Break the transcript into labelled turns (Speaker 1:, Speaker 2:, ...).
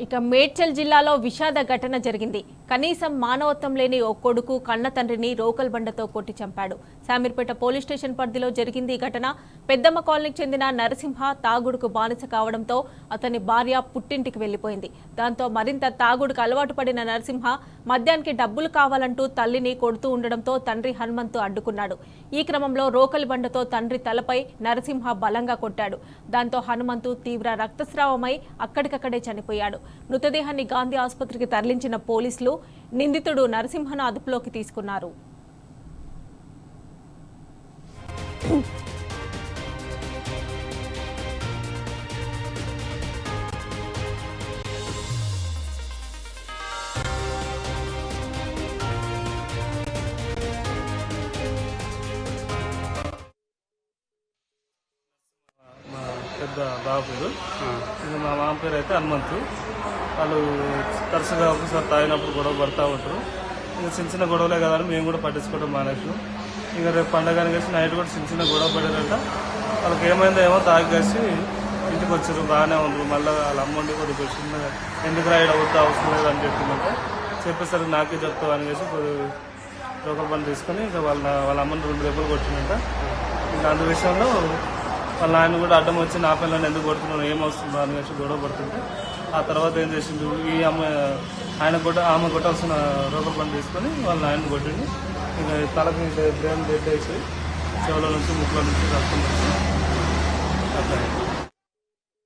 Speaker 1: ఇక మేడ్చల్ జిల్లాలో విషాద ఘటన జరిగింది. కనీసం మానవత్వం లేని ఓ కొడుకు కన్న తండ్రిని రోకల్ బండతో కొట్టి చంపాడు. శామీర్పేట పోలీస్ స్టేషన్ పరిధిలో జరిగింది ఈ ఘటన. పెద్దమ్మ కాలనీకి చెందిన నరసింహ తాగుడుకు బానిస కావడంతో అతని భార్య పుట్టింటికి వెళ్లిపోయింది. దాంతో మరింత తాగుడుకు అలవాటు పడిన నరసింహ మద్యానికి డబ్బులు కావాలంటూ తల్లిని కొడుతూ ఉండడంతో తండ్రి హనుమంతు అడ్డుకున్నాడు. ఈ క్రమంలో రోకల్ బండతో తండ్రి తలపై నరసింహ బలంగా కొట్టాడు. దాంతో హనుమంతు తీవ్ర రక్తస్రావమై అక్కడికక్కడే చనిపోయాడు. మృతదేహాన్ని గాంధీ ఆసుపత్రికి తరలించిన పోలీసులు నిందితుడు నరసింహను అదుపులోకి తీసుకున్నారు.
Speaker 2: పెద్ద బాబు పేరు. ఇది మా మామ పేరు అయితే హనుమంతు. వాళ్ళు తరచుగా ఒకసారి తాగినప్పుడు గొడవ పడుతూ ఉంటారు. ఇంకా చిన్న చిన్న గొడవలే కదా అని మేము కూడా పట్టించుకోవడం మానేసాం. ఇంకా రేపు పండగ అనేసి నైట్ కూడా చిన్న చిన్న గొడవ పడారంట. వాళ్ళకి ఏమైందో ఏమో తాగేసి ఇంటికి వచ్చారు, బాగానే ఉండరు. మళ్ళీ వాళ్ళ అమ్మండి కొద్దిగా చిన్నగా ఎందుకు రాయడం అవుతా అవసరం లేదు అని చెప్పిందంటే చెప్పేసరికి నాకే చెప్తావు అనేసి రోకల్ బండి తీసుకొని ఇంకా వాళ్ళ అమ్మని 2 దెబ్బలు కొట్టిందంట. ఇంకా అందు విషయంలో వాళ్ళ ఆయన కూడా అడ్డం వచ్చి నా పిల్లల్ని ఎందుకు కొడుతున్నాను ఏమవుతుందో అనేసి గొడవ పడుతుంటే ఆ తర్వాత ఏం చేసిండు, ఈ ఆమె కొట్టాల్సిన రోకల్ బండి తీసుకొని వాళ్ళ ఆయన్ని కొట్టిండు. ఇంకా తలకి బ్రెయిన్ డెడ్ వేసి చెవుల నుంచి ముక్కుల నుంచి రక్తం వచ్చి అట్లా